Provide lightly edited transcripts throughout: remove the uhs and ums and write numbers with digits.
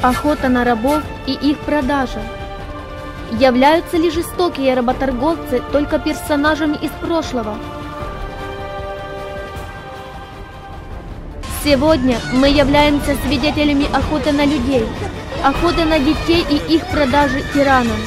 охота на рабов и их продажа. Являются ли жестокие работорговцы только персонажами из прошлого? Сегодня мы являемся свидетелями охоты на людей, охоты на детей и их продажи тиранам.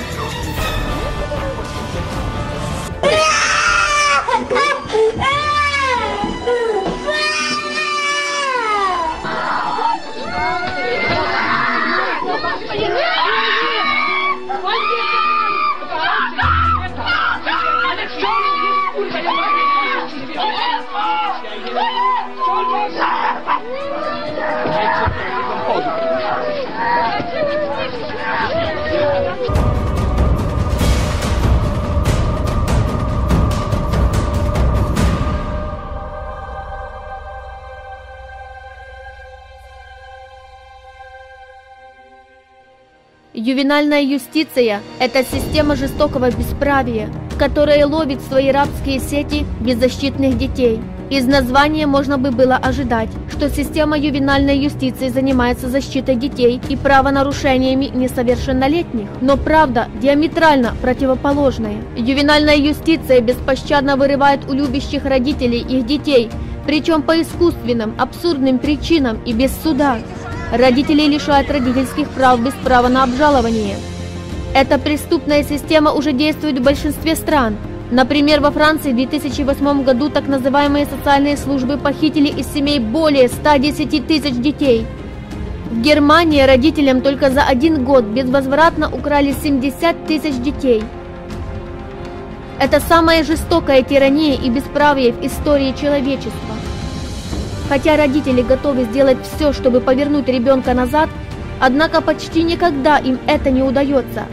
Ювенальная юстиция – это система жестокого бесправия, которая ловит в свои рабские сети беззащитных детей. Из названия можно бы было ожидать, что система ювенальной юстиции занимается защитой детей и правонарушениями несовершеннолетних. Но правда диаметрально противоположная. Ювенальная юстиция беспощадно вырывает у любящих родителей их детей, причем по искусственным, абсурдным причинам и без суда. Родителей лишают родительских прав без права на обжалование. Эта преступная система уже действует в большинстве стран. Например, во Франции в 2008 году так называемые социальные службы похитили из семей более 110 тысяч детей. В Германии родителям только за 1 год безвозвратно украли 70 тысяч детей. Это самая жестокая тирания и бесправие в истории человечества. Хотя родители готовы сделать все, чтобы повернуть ребенка назад, однако почти никогда им это не удается.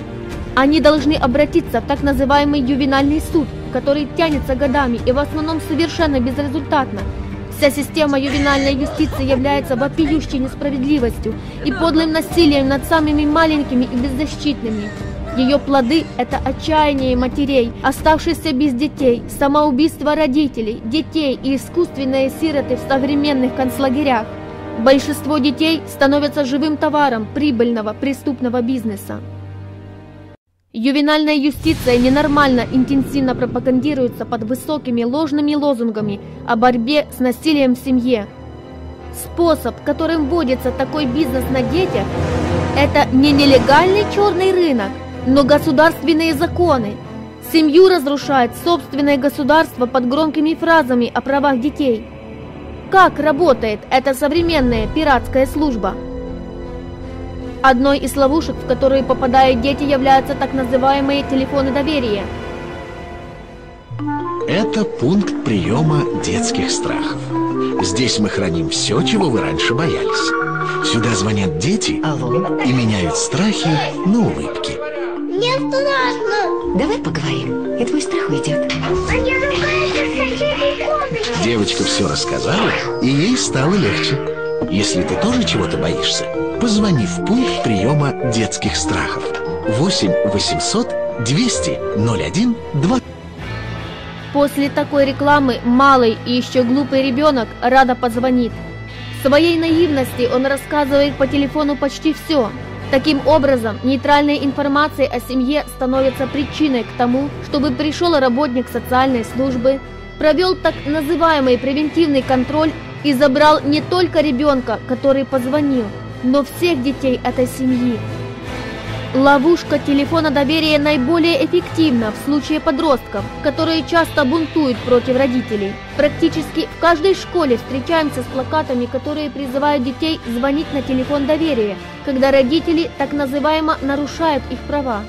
Они должны обратиться в так называемый ювенальный суд, который тянется годами и в основном совершенно безрезультатно. Вся система ювенальной юстиции является вопиющей несправедливостью и подлым насилием над самыми маленькими и беззащитными. Ее плоды – это отчаяние матерей, оставшихся без детей, самоубийство родителей, детей и искусственные сироты в современных концлагерях. Большинство детей становятся живым товаром прибыльного преступного бизнеса. Ювенальная юстиция ненормально интенсивно пропагандируется под высокими ложными лозунгами о борьбе с насилием в семье. Способ, которым вводится такой бизнес на детях, это не нелегальный черный рынок, но государственные законы. Семью разрушает собственное государство под громкими фразами о правах детей. Как работает эта современная пиратская служба? Одной из ловушек, в которые попадают дети, являются так называемые телефоны доверия. Это пункт приема детских страхов. Здесь мы храним все, чего вы раньше боялись. Сюда звонят дети и меняют страхи на улыбки. Мне страшно. Давай поговорим, и твой страх уйдет. Они ругаются в соседней комнате. Девочка все рассказала, и ей стало легче. Если ты тоже чего-то боишься, позвони в пункт приема детских страхов. 8 800 200 01 2. После такой рекламы малый и еще глупый ребенок радо позвонит. В своей наивности он рассказывает по телефону почти все. Таким образом, нейтральная информация о семье становится причиной к тому, чтобы пришел работник социальной службы, провел так называемый превентивный контроль и забрал не только ребенка, который позвонил, но всех детей этой семьи. Ловушка телефона доверия наиболее эффективна в случае подростков, которые часто бунтуют против родителей. Практически в каждой школе встречаемся с плакатами, которые призывают детей звонить на телефон доверия, когда родители так называемо нарушают их права.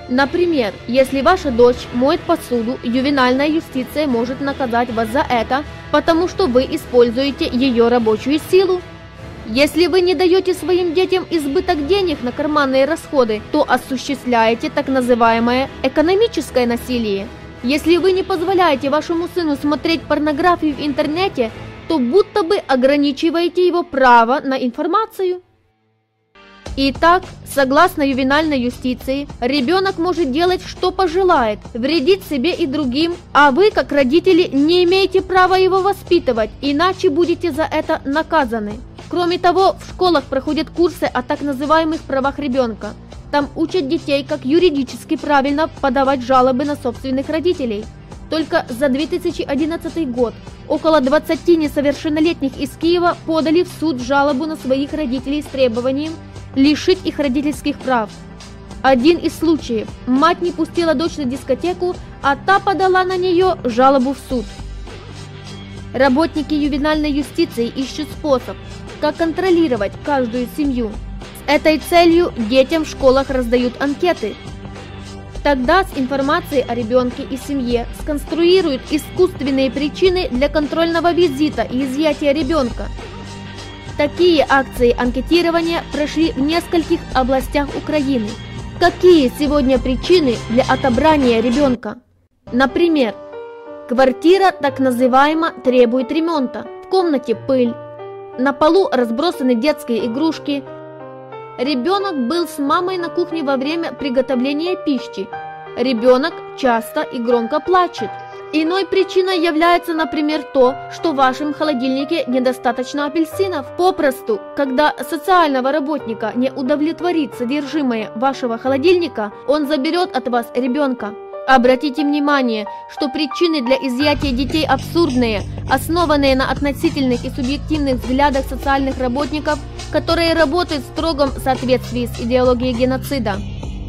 Например, если ваша дочь моет посуду, ювенальная юстиция может наказать вас за это, потому что вы используете ее рабочую силу. Если вы не даете своим детям избыток денег на карманные расходы, то осуществляете так называемое экономическое насилие. Если вы не позволяете вашему сыну смотреть порнографию в интернете, то будто бы ограничиваете его право на информацию. Итак, согласно ювенальной юстиции, ребенок может делать, что пожелает, вредить себе и другим, а вы, как родители, не имеете права его воспитывать, иначе будете за это наказаны. Кроме того, в школах проходят курсы о так называемых правах ребенка. Там учат детей, как юридически правильно подавать жалобы на собственных родителей. Только за 2011 год около 20 несовершеннолетних из Киева подали в суд жалобу на своих родителей с требованием лишить их родительских прав. Один из случаев – мать не пустила дочь на дискотеку, а та подала на нее жалобу в суд. Работники ювенальной юстиции ищут способ, как контролировать каждую семью. С этой целью детям в школах раздают анкеты. Тогда с информацией о ребенке и семье сконструируют искусственные причины для контрольного визита и изъятия ребенка. Такие акции анкетирования прошли в нескольких областях Украины. Какие сегодня причины для отобрания ребенка? Например, квартира так называемо требует ремонта, в комнате пыль, на полу разбросаны детские игрушки, ребенок был с мамой на кухне во время приготовления пищи, ребенок часто и громко плачет. Иной причиной является, например, то, что в вашем холодильнике недостаточно апельсинов. Попросту, когда социального работника не удовлетворит содержимое вашего холодильника, он заберет от вас ребенка. Обратите внимание, что причины для изъятия детей абсурдные, основанные на относительных и субъективных взглядах социальных работников, которые работают в строгом соответствии с идеологией геноцида.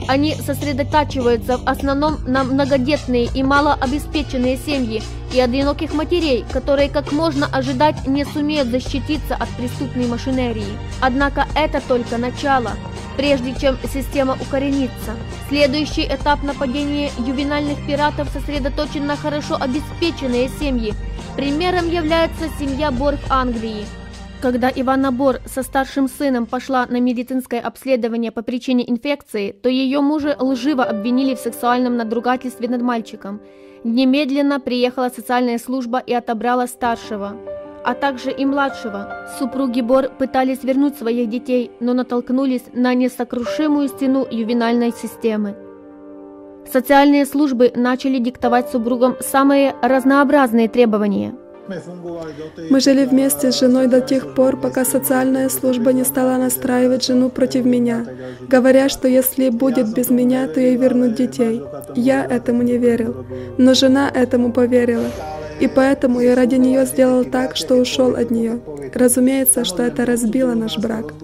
Они сосредотачиваются в основном на многодетные и малообеспеченные семьи и одиноких матерей, которые, как можно ожидать, не сумеют защититься от преступной машинерии. Однако это только начало, прежде чем система укоренится. Следующий этап нападения ювенальных пиратов сосредоточен на хорошо обеспеченные семьи. Примером является семья Бор в Англии. Когда Иванна Бор со старшим сыном пошла на медицинское обследование по причине инфекции, то ее мужа лживо обвинили в сексуальном надругательстве над мальчиком. Немедленно приехала социальная служба и отобрала старшего, а также и младшего. Супруги Бор пытались вернуть своих детей, но натолкнулись на несокрушимую стену ювенальной системы. Социальные службы начали диктовать супругам самые разнообразные требования. Мы жили вместе с женой до тех пор, пока социальная служба не стала настраивать жену против меня, говоря, что если будет без меня, то ей вернут детей. Я этому не верил, но жена этому поверила. И поэтому я ради нее сделал так, что ушел от нее. Разумеется, что это разбило наш брак.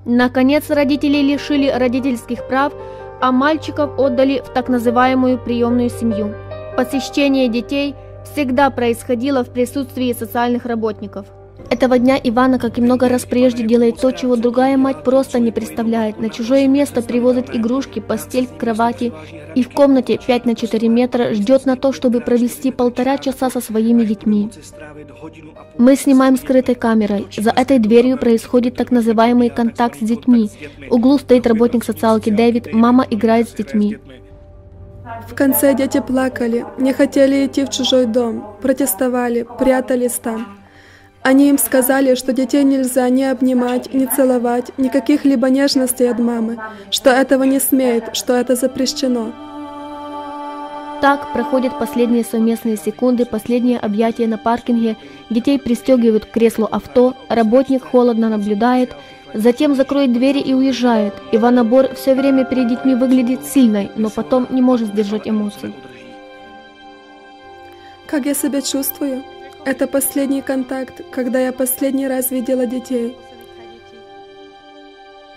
Наконец, родителей лишили родительских прав, а мальчиков отдали в так называемую приемную семью. Посещение детей всегда происходило в присутствии социальных работников. Этого дня Ивана, как и много раз прежде, делает то, чего другая мать просто не представляет. На чужое место привозит игрушки, постель к кровати и в комнате 5 на 4 метра ждет на то, чтобы провести 1,5 часа со своими детьми. Мы снимаем скрытой камерой. За этой дверью происходит так называемый контакт с детьми. В углу стоит работник социалки Дэвид, мама играет с детьми. В конце дети плакали, не хотели идти в чужой дом, протестовали, прятались там. Они им сказали, что детей нельзя ни обнимать, ни целовать, ни каких-либо нежностей от мамы, что этого не смеет, что это запрещено. Так проходят последние совместные секунды, последние объятия на паркинге, детей пристегивают к креслу авто, работник холодно наблюдает, затем закроет двери и уезжает. Иванна Бор все время перед детьми выглядит сильной, но потом не может сдержать эмоций. Как я себя чувствую? Это последний контакт, когда я последний раз видела детей.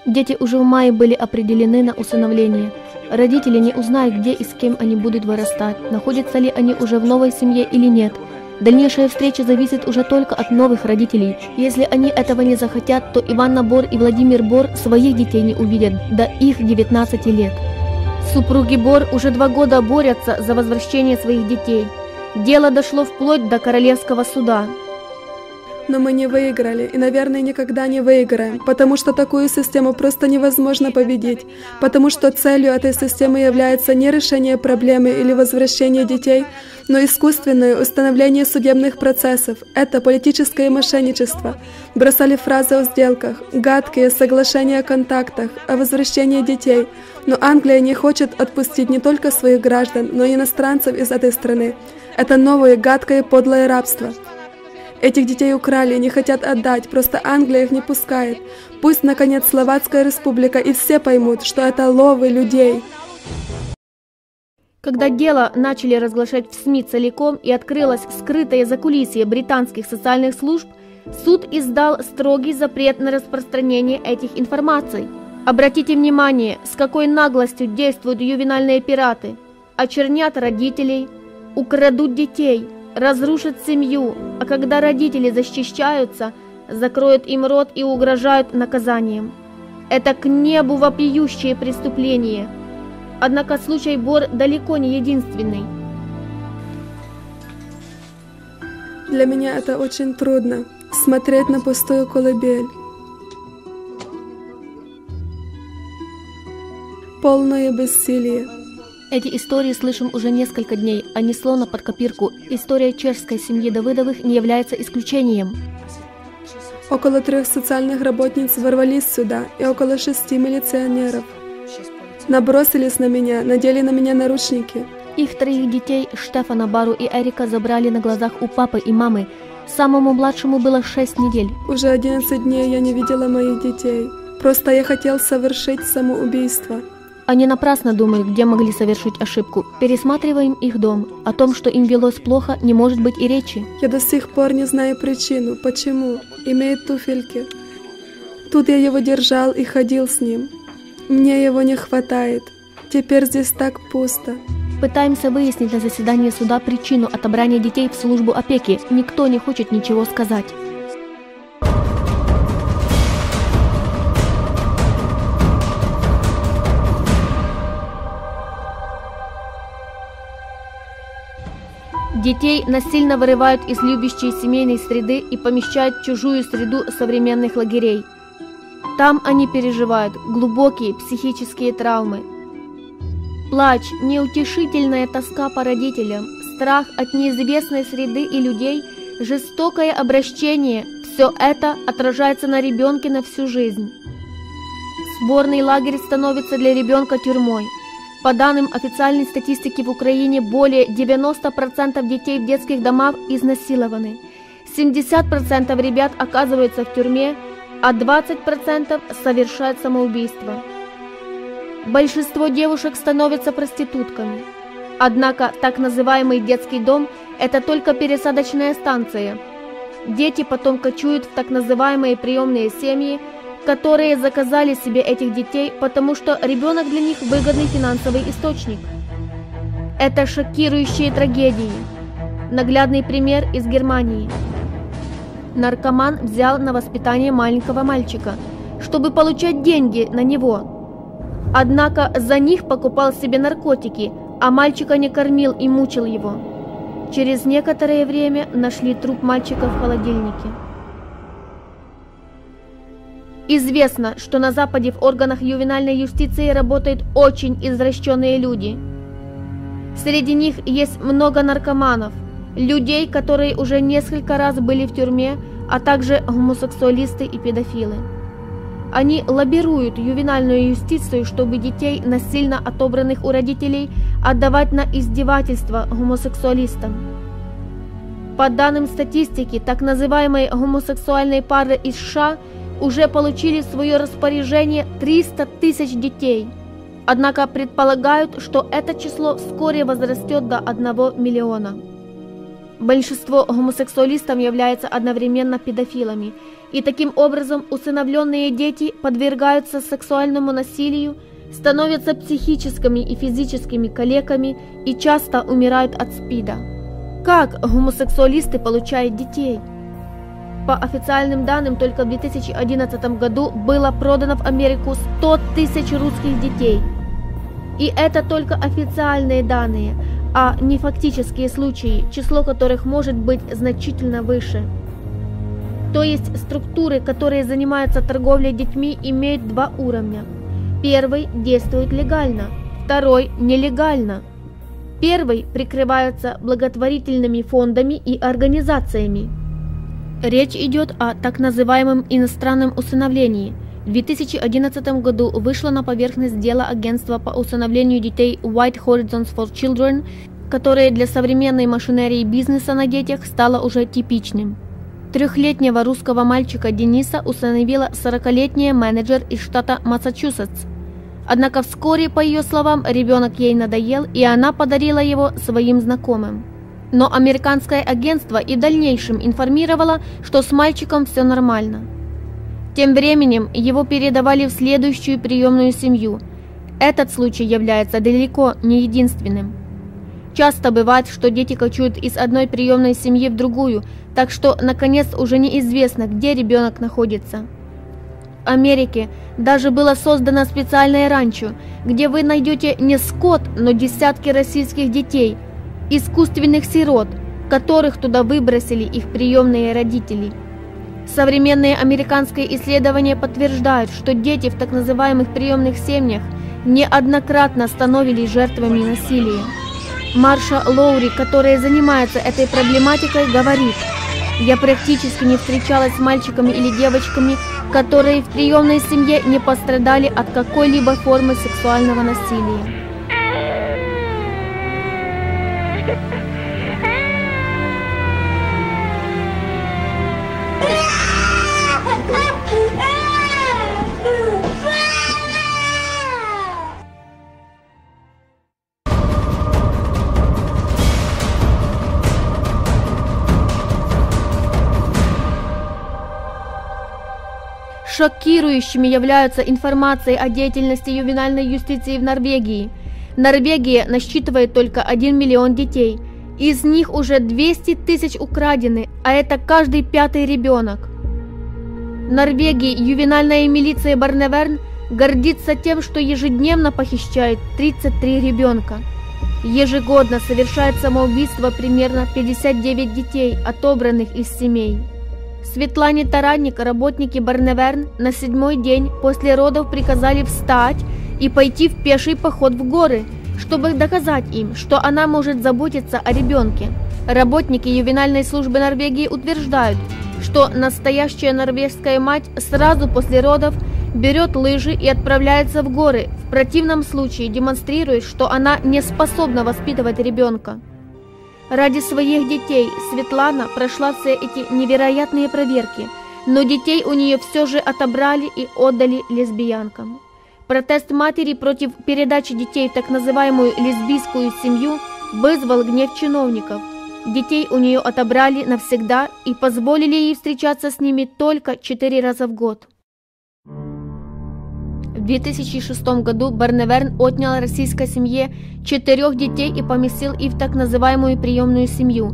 Дети уже в мае были определены на усыновление. Родители не узнают, где и с кем они будут вырастать, находятся ли они уже в новой семье или нет. Дальнейшая встреча зависит уже только от новых родителей. Если они этого не захотят, то Иванна Бор и Владимир Бор своих детей не увидят до их 19 лет. Супруги Бор уже 2 года борются за возвращение своих детей. Дело дошло вплоть до королевского суда. Но мы не выиграли и, наверное, никогда не выиграем, потому что такую систему просто невозможно победить, потому что целью этой системы является не решение проблемы или возвращение детей, но искусственное установление судебных процессов. Это политическое мошенничество. Бросали фразы о сделках, гадкие соглашения о контактах, о возвращении детей. Но Англия не хочет отпустить не только своих граждан, но и иностранцев из этой страны. Это новое гадкое подлое рабство. Этих детей украли и не хотят отдать, просто Англия их не пускает. Пусть, наконец, Словацкая Республика и все поймут, что это ловы людей. Когда дело начали разглашать в СМИ целиком и открылось скрытое закулисье британских социальных служб, суд издал строгий запрет на распространение этих информаций. Обратите внимание, с какой наглостью действуют ювенальные пираты. Очернят родителей, украдут детей, разрушат семью, а когда родители защищаются, закроют им рот и угрожают наказанием. Это к небу вопиющее преступление. Однако случай Бор далеко не единственный. Для меня это очень трудно – смотреть на пустую колыбель, полное бессилие. Эти истории слышим уже несколько дней, а не словно под копирку. История чешской семьи Давыдовых не является исключением. Около 3 социальных работниц ворвались сюда, и около 6 милиционеров. Набросились на меня, надели на меня наручники. Их 3 детей, Штефана, Бару и Эрика, забрали на глазах у папы и мамы. Самому младшему было 6 недель. Уже 11 дней я не видела моих детей. Просто я хотел совершить самоубийство. Они напрасно думают, где могли совершить ошибку. Пересматриваем их дом. О том, что им велось плохо, не может быть и речи. Я до сих пор не знаю причину, почему. Имеет туфельки. Тут я его держал и ходил с ним. Мне его не хватает. Теперь здесь так пусто. Пытаемся выяснить на заседании суда причину отобрания детей в службу опеки. Никто не хочет ничего сказать. Детей насильно вырывают из любящей семейной среды и помещают в чужую среду современных лагерей. Там они переживают глубокие психические травмы. Плач, неутешительная тоска по родителям, страх от неизвестной среды и людей, жестокое обращение – все это отражается на ребенке на всю жизнь. Сборный лагерь становится для ребенка тюрьмой. По данным официальной статистики в Украине, более 90% детей в детских домах изнасилованы. 70% ребят оказываются в тюрьме, а 20% совершают самоубийство. Большинство девушек становятся проститутками. Однако так называемый детский дом – это только пересадочная станция. Дети потом кочуют в так называемые приемные семьи, которые заказали себе этих детей, потому что ребенок для них выгодный финансовый источник. Это шокирующие трагедии. Наглядный пример из Германии. Наркоман взял на воспитание маленького мальчика, чтобы получать деньги на него. Однако за них покупал себе наркотики, а мальчика не кормил и мучил его. Через некоторое время нашли труп мальчика в холодильнике. Известно, что на Западе в органах ювенальной юстиции работают очень извращенные люди. Среди них есть много наркоманов, людей, которые уже несколько раз были в тюрьме, а также гомосексуалисты и педофилы. Они лоббируют ювенальную юстицию, чтобы детей, насильно отобранных у родителей, отдавать на издевательства гомосексуалистам. По данным статистики, так называемые гомосексуальные пары из США уже получили в свое распоряжение 300 тысяч детей. Однако предполагают, что это число вскоре возрастет до 1 миллиона. Большинство гомосексуалистов являются одновременно педофилами, и таким образом усыновленные дети подвергаются сексуальному насилию, становятся психическими и физическими калеками и часто умирают от СПИДа. Как гомосексуалисты получают детей? По официальным данным, только в 2011 году было продано в Америку 100 тысяч русских детей. И это только официальные данные, а не фактические случаи, число которых может быть значительно выше. То есть структуры, которые занимаются торговлей детьми, имеют 2 уровня. Первый действует легально, второй нелегально. Первый прикрывается благотворительными фондами и организациями. Речь идет о так называемом иностранном усыновлении. В 2011 году вышло на поверхность дело агентства по усыновлению детей White Horizons for Children, которое для современной машинерии бизнеса на детях стало уже типичным. 3-летнего русского мальчика Дениса усыновила 40-летняя менеджер из штата Массачусетс. Однако вскоре, по ее словам, ребенок ей надоел, и она подарила его своим знакомым. Но американское агентство и в дальнейшем информировало, что с мальчиком все нормально. Тем временем его передавали в следующую приемную семью. Этот случай является далеко не единственным. Часто бывает, что дети кочуют из одной приемной семьи в другую, так что, наконец, уже неизвестно, где ребенок находится. В Америке даже было создано специальное ранчо, где вы найдете не скот, но десятки российских детей, искусственных сирот, которых туда выбросили их приемные родители. Современные американские исследования подтверждают, что дети в так называемых приемных семьях неоднократно становились жертвами насилия. Марша Лоури, которая занимается этой проблематикой, говорит: «Я практически не встречалась с мальчиками или девочками, которые в приемной семье не пострадали от какой-либо формы сексуального насилия». Шокирующими являются информации о деятельности ювенальной юстиции в Норвегии. Норвегия насчитывает только 1 миллион детей. Из них уже 200 тысяч украдены, а это каждый 5-й ребенок. В Норвегии ювенальная милиция Барневерн гордится тем, что ежедневно похищает 33 ребенка. Ежегодно совершает самоубийство примерно 59 детей, отобранных из семей. Светлане Таранник работники Барневерн на 7-й день после родов приказали встать и пойти в пеший поход в горы, чтобы доказать им, что она может заботиться о ребенке. Работники ювенальной службы Норвегии утверждают, что настоящая норвежская мать сразу после родов берет лыжи и отправляется в горы, в противном случае демонстрирует, что она не способна воспитывать ребенка. Ради своих детей Светлана прошла все эти невероятные проверки, но детей у нее все же отобрали и отдали лесбиянкам. Протест матери против передачи детей в так называемую лесбийскую семью вызвал гнев чиновников. Детей у нее отобрали навсегда и позволили ей встречаться с ними только 4 раза в год. В 2006 году Барневерн отнял российской семье 4 детей и поместил их в так называемую приемную семью,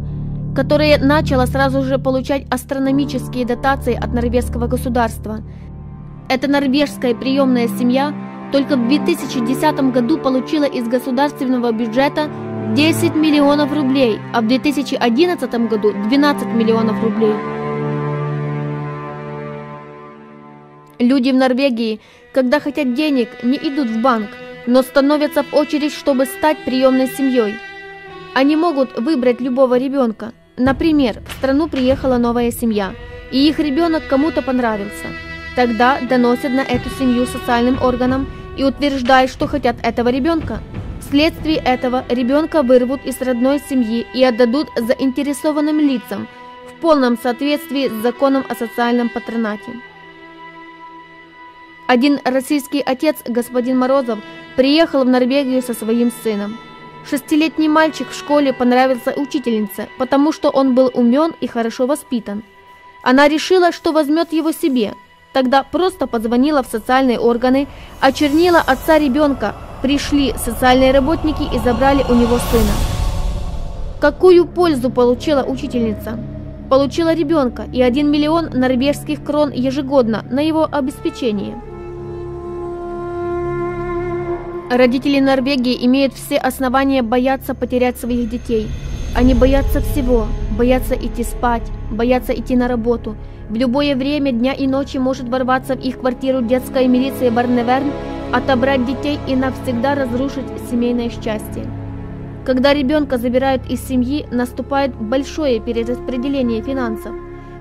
которая начала сразу же получать астрономические дотации от норвежского государства. Эта норвежская приемная семья только в 2010 году получила из государственного бюджета 10 миллионов рублей, а в 2011 году 12 миллионов рублей. Люди в Норвегии, когда хотят денег, не идут в банк, но становятся в очередь, чтобы стать приемной семьей. Они могут выбрать любого ребенка. Например, в страну приехала новая семья, и их ребенок кому-то понравился. Тогда доносят на эту семью социальным органам и утверждают, что хотят этого ребенка. Вследствие этого ребенка вырвут из родной семьи и отдадут заинтересованным лицам в полном соответствии с законом о социальном патронате. Один российский отец, господин Морозов, приехал в Норвегию со своим сыном. 6-летний мальчик в школе понравился учительнице, потому что он был умен и хорошо воспитан. Она решила, что возьмет его себе. Тогда просто позвонила в социальные органы, очернила отца ребенка, пришли социальные работники и забрали у него сына. Какую пользу получила учительница? Получила ребенка и 1 миллион норвежских крон ежегодно на его обеспечение. Родители Норвегии имеют все основания бояться потерять своих детей. Они боятся всего, боятся идти спать, боятся идти на работу. В любое время дня и ночи может ворваться в их квартиру детская милиция Барневерн, отобрать детей и навсегда разрушить семейное счастье. Когда ребенка забирают из семьи, наступает большое перераспределение финансов.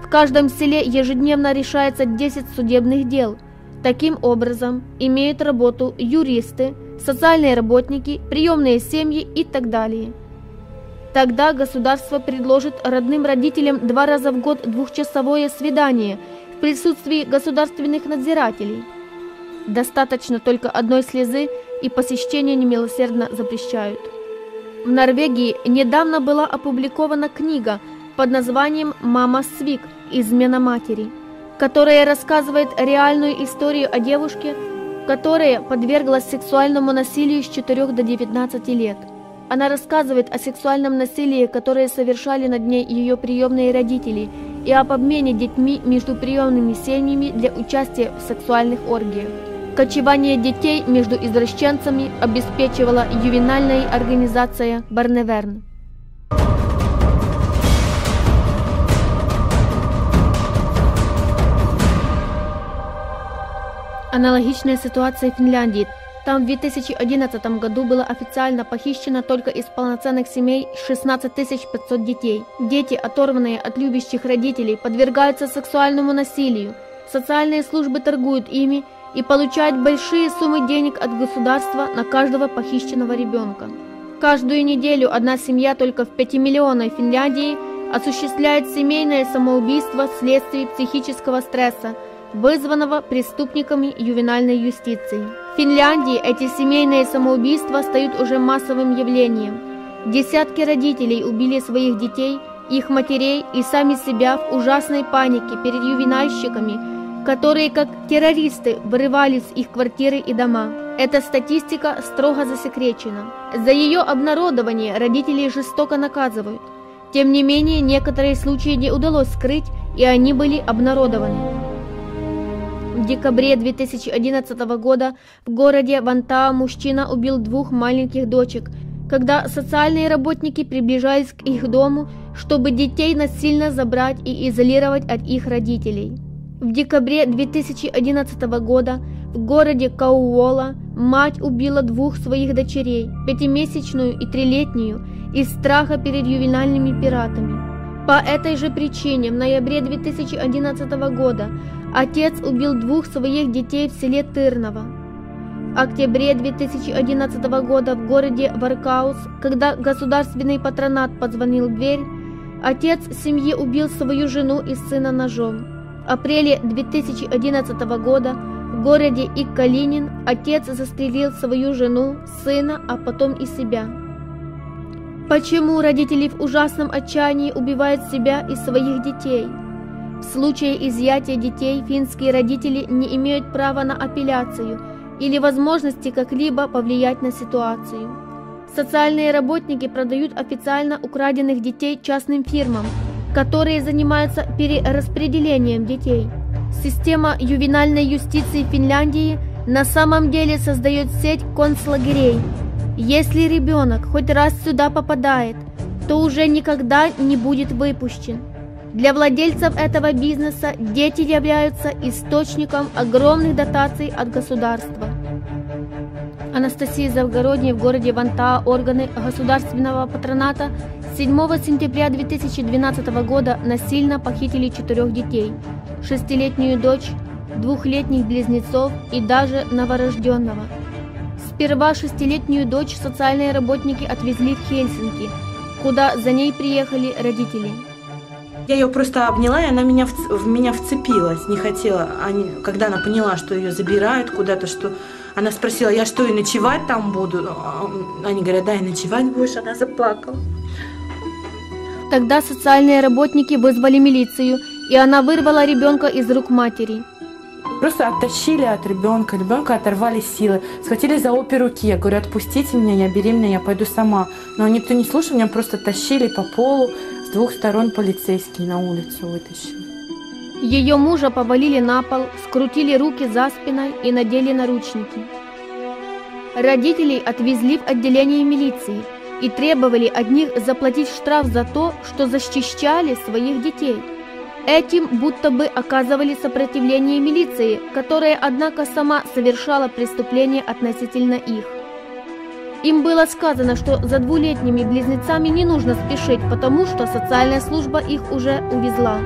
В каждом селе ежедневно решается 10 судебных дел. Таким образом, имеют работу юристы, социальные работники, приемные семьи и так далее. Тогда государство предложит родным родителям 2 раза в год 2-часовое свидание в присутствии государственных надзирателей. Достаточно только одной слезы, и посещение немилосердно запрещают. В Норвегии недавно была опубликована книга под названием «Мама Свик. Измена матери», которая рассказывает реальную историю о девушке, которая подверглась сексуальному насилию с 4 до 19 лет. Она рассказывает о сексуальном насилии, которое совершали над ней ее приемные родители, и об обмене детьми между приемными семьями для участия в сексуальных оргиях. Кочевание детей между извращенцами обеспечивала ювенальная организация Барневерн. Аналогичная ситуация в Финляндии. Там в 2011 году было официально похищено только из полноценных семей 16 500 детей. Дети, оторванные от любящих родителей, подвергаются сексуальному насилию. Социальные службы торгуют ими и получают большие суммы денег от государства на каждого похищенного ребенка. Каждую неделю одна семья только в 5-миллионной Финляндии осуществляет семейное самоубийство вследствие психического стресса, вызванного преступниками ювенальной юстиции. В Финляндии эти семейные самоубийства стают уже массовым явлением. Десятки родителей убили своих детей, их матерей и сами себя в ужасной панике перед ювенальщиками, которые как террористы вырывались из их квартиры и дома. Эта статистика строго засекречена. За ее обнародование родителей жестоко наказывают. Тем не менее, некоторые случаи не удалось скрыть, и они были обнародованы. В декабре 2011 года в городе Вантаа мужчина убил 2 маленьких дочек, когда социальные работники приближались к их дому, чтобы детей насильно забрать и изолировать от их родителей. В декабре 2011 года в городе Кауола мать убила 2 своих дочерей, 5-месячную и 3-летнюю, из страха перед ювенальными пиратами. По этой же причине в ноябре 2011 года отец убил 2 своих детей в селе Тырново. В октябре 2011 года в городе Варкаус, когда государственный патронат позвонил в дверь, отец семьи убил свою жену и сына ножом. В апреле 2011 года в городе Иккалинин отец застрелил свою жену, сына, а потом и себя. Почему родители в ужасном отчаянии убивают себя и своих детей? В случае изъятия детей финские родители не имеют права на апелляцию или возможности как-либо повлиять на ситуацию. Социальные работники продают официально украденных детей частным фирмам, которые занимаются перераспределением детей. Система ювенальной юстиции Финляндии на самом деле создает сеть концлагерей. Если ребенок хоть раз сюда попадает, то уже никогда не будет выпущен. Для владельцев этого бизнеса дети являются источником огромных дотаций от государства. Анастасия Завгородняя в городе Вантаа. Органы государственного патроната 7 сентября 2012 года насильно похитили 4 детей, 6-летнюю дочь, 2-летних близнецов и даже новорожденного. Сперва 6-летнюю дочь социальные работники отвезли в Хельсинки, куда за ней приехали родители. Я ее просто обняла, и она в меня вцепилась, не хотела. Когда она поняла, что ее забирают куда-то, что она спросила, я что, и ночевать там буду? Они говорят, да, и ночевать будешь. Она заплакала. Тогда социальные работники вызвали милицию, и она вырвала ребенка из рук матери. Просто оттащили от ребенка оторвали силы, схватили за обе руки. Я говорю, отпустите меня, я беременна, я пойду сама. Но никто не слушал, меня просто тащили по полу, с 2 сторон полицейские на улицу вытащили. Ее мужа повалили на пол, скрутили руки за спиной и надели наручники. Родителей отвезли в отделение милиции и требовали от них заплатить штраф за то, что защищали своих детей. Этим будто бы оказывали сопротивление милиции, которая, однако, сама совершала преступления относительно их. Им было сказано, что за 2-летними близнецами не нужно спешить, потому что социальная служба их уже увезла.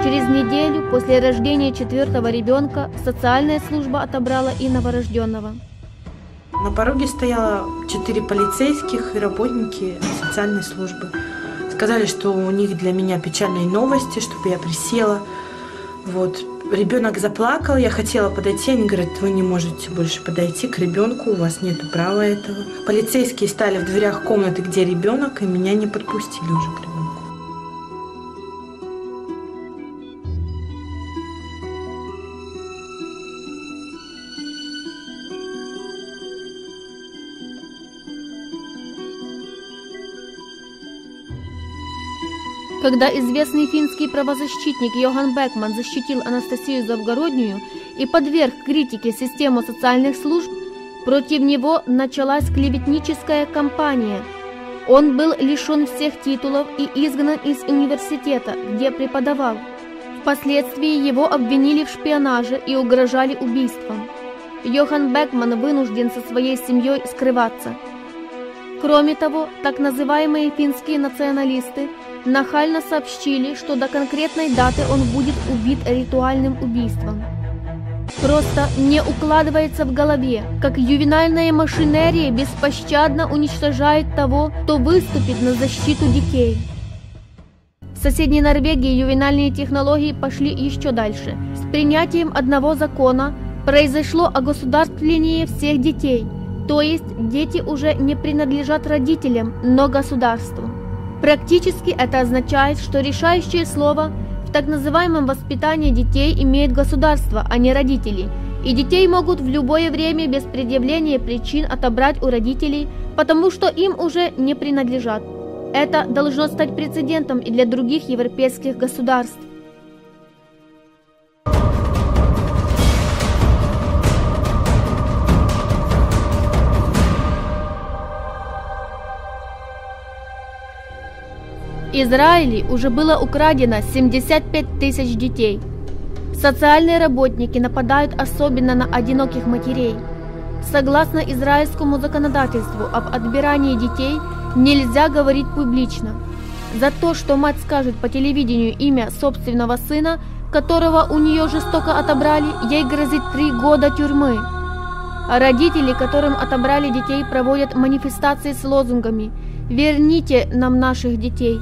Через неделю после рождения 4-го ребенка социальная служба отобрала и новорожденного. На пороге стояло 4 полицейских и работники социальной службы. Сказали, что у них для меня печальные новости, чтобы я присела. Вот. Ребенок заплакал, я хотела подойти, они говорят, вы не можете больше подойти к ребенку, у вас нет права этого. Полицейские стали в дверях комнаты, где ребенок, и меня не подпустили уже к ребенку. Когда известный финский правозащитник Йохан Бекман защитил Анастасию Завгороднюю и подверг критике систему социальных служб, против него началась клеветническая кампания. Он был лишен всех титулов и изгнан из университета, где преподавал. Впоследствии его обвинили в шпионаже и угрожали убийством. Йохан Бекман вынужден со своей семьей скрываться. Кроме того, так называемые финские националисты нахально сообщили, что до конкретной даты он будет убит ритуальным убийством. Просто не укладывается в голове, как ювенальная машинерия беспощадно уничтожает того, кто выступит на защиту детей. В соседней Норвегии ювенальные технологии пошли еще дальше. С принятием одного закона произошло огосударствление всех детей, то есть дети уже не принадлежат родителям, но государству. Практически это означает, что решающее слово в так называемом воспитании детей имеет государство, а не родители, и детей могут в любое время без предъявления причин отобрать у родителей, потому что им уже не принадлежат. Это должно стать прецедентом и для других европейских государств. В Израиле уже было украдено 75 тысяч детей. Социальные работники нападают особенно на одиноких матерей. Согласно израильскому законодательству об отбирании детей, нельзя говорить публично. За то, что мать скажет по телевидению имя собственного сына, которого у нее жестоко отобрали, ей грозит 3 года тюрьмы. А родители, которым отобрали детей, проводят манифестации с лозунгами «Верните нам наших детей».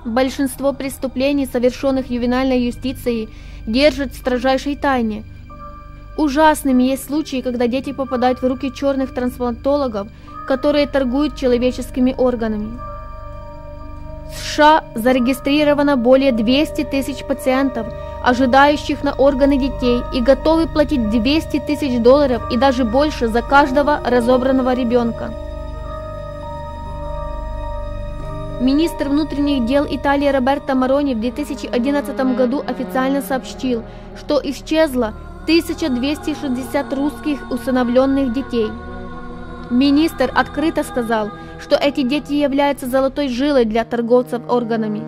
Большинство преступлений, совершенных ювенальной юстицией, держат в строжайшей тайне. Ужасными есть случаи, когда дети попадают в руки черных трансплантологов, которые торгуют человеческими органами. В США зарегистрировано более 200 тысяч пациентов, ожидающих на органы детей и готовы платить $200 тысяч и даже больше за каждого разобранного ребенка. Министр внутренних дел Италии Роберто Марони в 2011 году официально сообщил, что исчезло 1260 русских усыновленных детей. Министр открыто сказал, что эти дети являются золотой жилой для торговцев органами.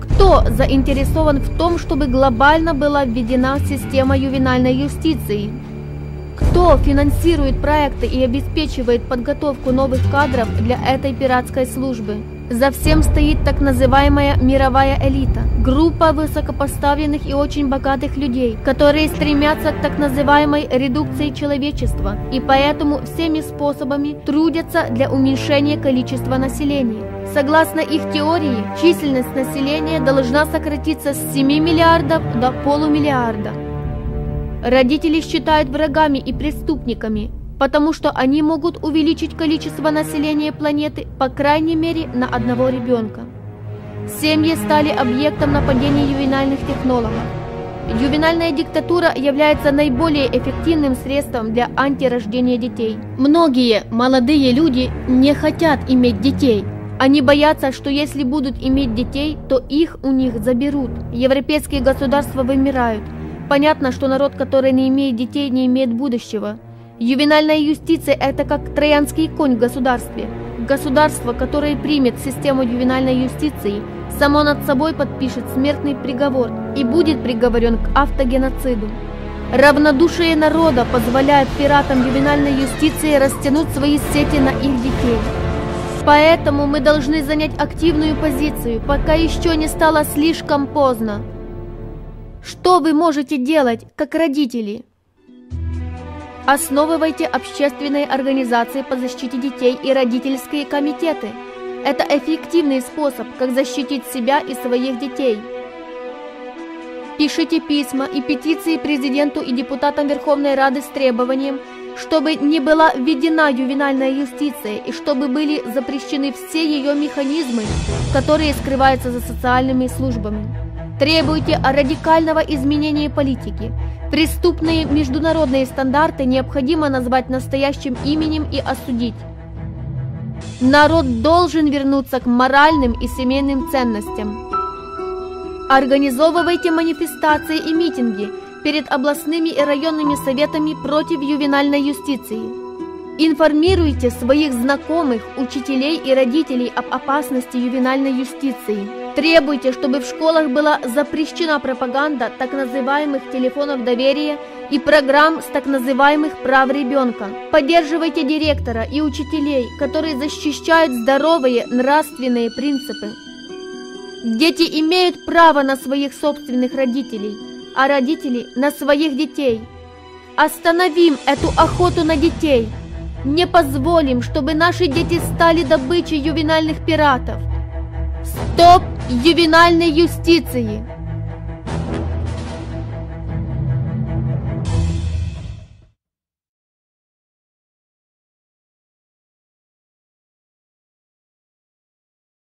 Кто заинтересован в том, чтобы глобально была введена система ювенальной юстиции? Кто финансирует проекты и обеспечивает подготовку новых кадров для этой пиратской службы? За всем стоит так называемая мировая элита, группа высокопоставленных и очень богатых людей, которые стремятся к так называемой редукции человечества и поэтому всеми способами трудятся для уменьшения количества населения. Согласно их теории, численность населения должна сократиться с 7 миллиардов до полумиллиарда. Родители считают врагами и преступниками, потому что они могут увеличить количество населения планеты по крайней мере на одного ребенка. Семьи стали объектом нападений ювенальных технологов. Ювенальная диктатура является наиболее эффективным средством для антирождения детей. Многие молодые люди не хотят иметь детей. Они боятся, что если будут иметь детей, то их у них заберут. Европейские государства вымирают. Понятно, что народ, который не имеет детей, не имеет будущего. Ювенальная юстиция – это как троянский конь в государстве. Государство, которое примет систему ювенальной юстиции, само над собой подпишет смертный приговор и будет приговорен к автогеноциду. Равнодушие народа позволяет пиратам ювенальной юстиции растянуть свои сети на их детей. Поэтому мы должны занять активную позицию, пока еще не стало слишком поздно. Что вы можете делать, как родители? Основывайте общественные организации по защите детей и родительские комитеты. Это эффективный способ, как защитить себя и своих детей. Пишите письма и петиции президенту и депутатам Верховной Рады с требованием, чтобы не была введена ювенальная юстиция и чтобы были запрещены все ее механизмы, которые скрываются за социальными службами. Требуйте радикального изменения политики. Преступные международные стандарты необходимо назвать настоящим именем и осудить. Народ должен вернуться к моральным и семейным ценностям. Организовывайте манифестации и митинги перед областными и районными советами против ювенальной юстиции. Информируйте своих знакомых, учителей и родителей об опасности ювенальной юстиции. Требуйте, чтобы в школах была запрещена пропаганда так называемых телефонов доверия и программ с так называемых прав ребенка. Поддерживайте директора и учителей, которые защищают здоровые нравственные принципы. Дети имеют право на своих собственных родителей, а родители на своих детей. Остановим эту охоту на детей. Не позволим, чтобы наши дети стали добычей ювенальных пиратов. Стоп ювенальной юстиции!